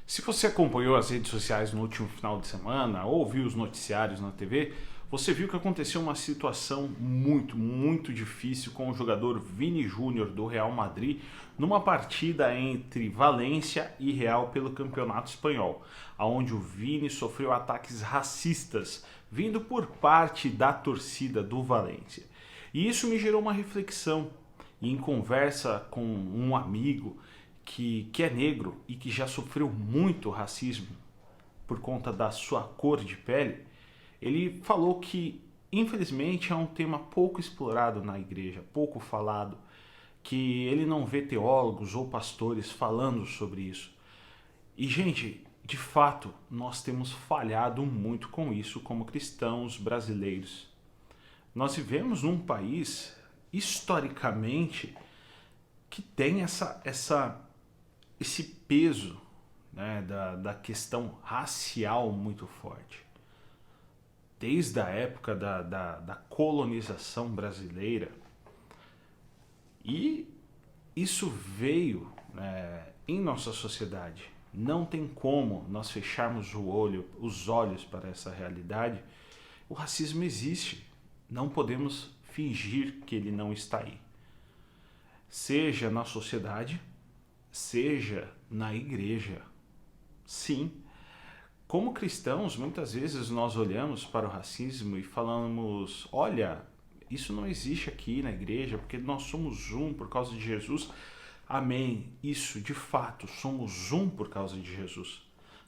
Se você acompanhou as redes sociais no último final de semana ou viu os noticiários na TV, você viu que aconteceu uma situação muito difícil com o jogador Vini Júnior do Real Madrid numa partida entre Valência e Real pelo Campeonato Espanhol, onde o Vini sofreu ataques racistas vindo por parte da torcida do Valência. E isso me gerou uma reflexão. E em conversa com um amigo que é negro e que já sofreu muito racismo por conta da sua cor de pele, ele falou que infelizmente é um tema pouco explorado na igreja, pouco falado, que ele não vê teólogos ou pastores falando sobre isso. E gente, de fato, nós temos falhado muito com isso como cristãos brasileiros. Nós vivemos num país, historicamente, que tem esse peso, né, da questão racial muito forte. Desde a época da colonização brasileira. E isso veio, né, em nossa sociedade. Não tem como nós fecharmos os olhos para essa realidade. O racismo existe. Não podemos fingir que ele não está aí. Seja na sociedade, seja na igreja. Sim, como cristãos, muitas vezes nós olhamos para o racismo e falamos: olha, isso não existe aqui na igreja, porque nós somos um por causa de Jesus. Amém, isso de fato, somos um por causa de Jesus.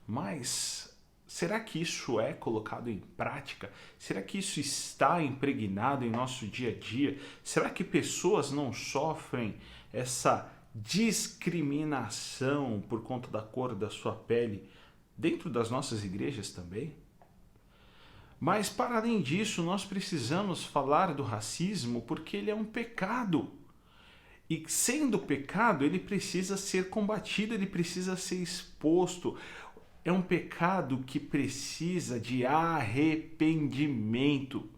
Mas será que isso é colocado em prática? Será que isso está impregnado em nosso dia a dia? Será que pessoas não sofrem essa discriminação por conta da cor da sua pele dentro das nossas igrejas também? Mas para além disso, nós precisamos falar do racismo porque ele é um pecado. E sendo pecado, ele precisa ser combatido, ele precisa ser exposto. É um pecado que precisa de arrependimento,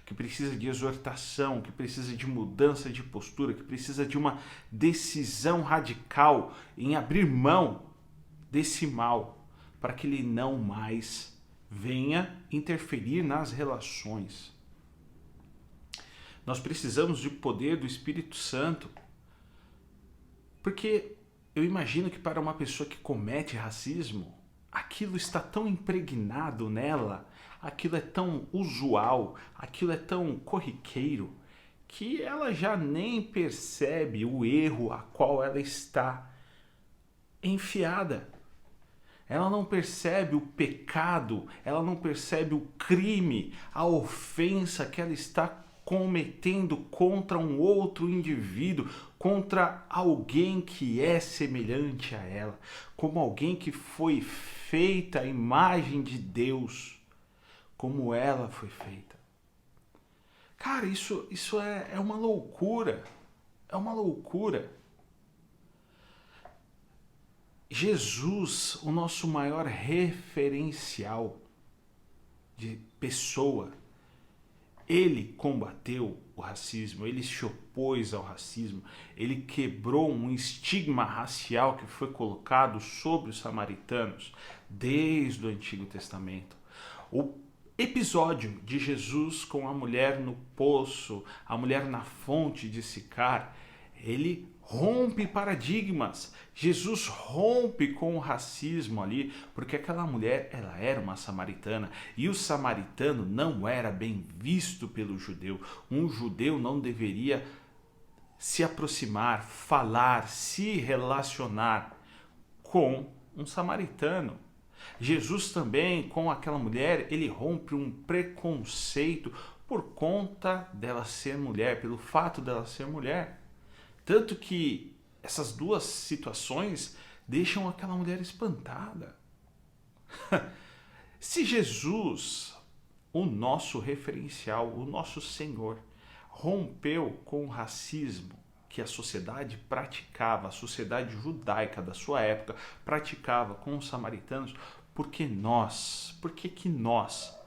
que precisa de exortação, que precisa de mudança de postura, que precisa de uma decisão radical em abrir mão desse mal, para que ele não mais venha interferir nas relações. Nós precisamos do poder do Espírito Santo, porque eu imagino que para uma pessoa que comete racismo, aquilo está tão impregnado nela, aquilo é tão usual, aquilo é tão corriqueiro, que ela já nem percebe o erro a qual ela está enfiada. Ela não percebe o pecado, ela não percebe o crime, a ofensa que ela está cometendo contra um outro indivíduo, contra alguém que é semelhante a ela, como alguém que foi feita à imagem de Deus, como ela foi feita. Cara, isso é uma loucura, é uma loucura. Jesus, o nosso maior referencial de pessoa, ele combateu o racismo, ele se opôs ao racismo, ele quebrou um estigma racial que foi colocado sobre os samaritanos desde o Antigo Testamento. O episódio de Jesus com a mulher no poço, a mulher na fonte de Sicar, ele rompe paradigmas. Jesus rompe com o racismo ali, porque aquela mulher, ela era uma samaritana, e o samaritano não era bem visto pelo judeu. Um judeu não deveria se aproximar, falar, se relacionar com um samaritano. Jesus também, com aquela mulher, ele rompe um preconceito por conta dela ser mulher, pelo fato dela ser mulher. Tanto que essas duas situações deixam aquela mulher espantada. Se Jesus, o nosso referencial, o nosso Senhor, rompeu com o racismo que a sociedade praticava, a sociedade judaica da sua época praticava com os samaritanos, por que que nós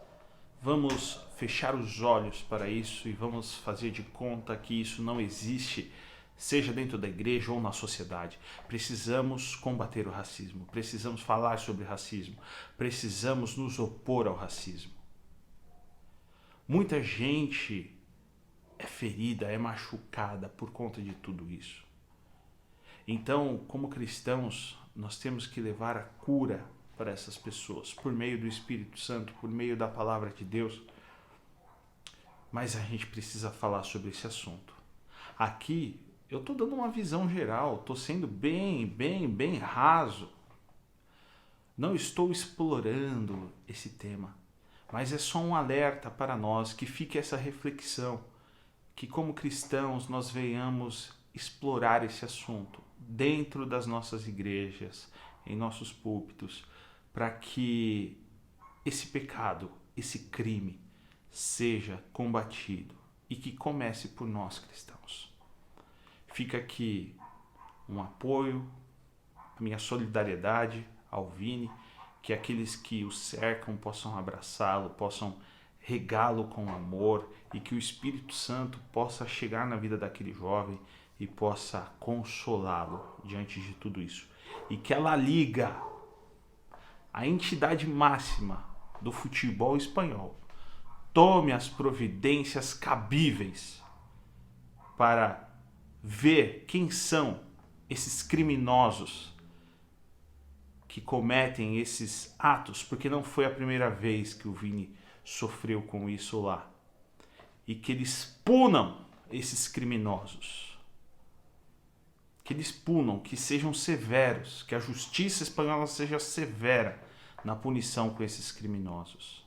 vamos fechar os olhos para isso e vamos fazer de conta que isso não existe seja dentro da igreja ou na sociedade. Precisamos combater o racismo, precisamos falar sobre racismo, precisamos nos opor ao racismo. Muita gente é ferida, é machucada por conta de tudo isso. Então, como cristãos, nós temos que levar a cura para essas pessoas, por meio do Espírito Santo, por meio da palavra de Deus. Mas a gente precisa falar sobre esse assunto. Aqui, eu estou dando uma visão geral, estou sendo bem raso. Não estou explorando esse tema, mas é só um alerta para nós, que fique essa reflexão, que como cristãos nós venhamos explorar esse assunto dentro das nossas igrejas, em nossos púlpitos, para que esse pecado, esse crime, seja combatido e que comece por nós cristãos. Fica aqui um apoio, a minha solidariedade ao Vini, que aqueles que o cercam possam abraçá-lo, possam regá-lo com amor e que o Espírito Santo possa chegar na vida daquele jovem e possa consolá-lo diante de tudo isso. E que ela liga a entidade máxima do futebol espanhol tome as providências cabíveis para ver quem são esses criminosos que cometem esses atos, porque não foi a primeira vez que o Vini sofreu com isso lá. E que eles punam esses criminosos. Que eles punam, que sejam severos, que a justiça espanhola seja severa na punição com esses criminosos.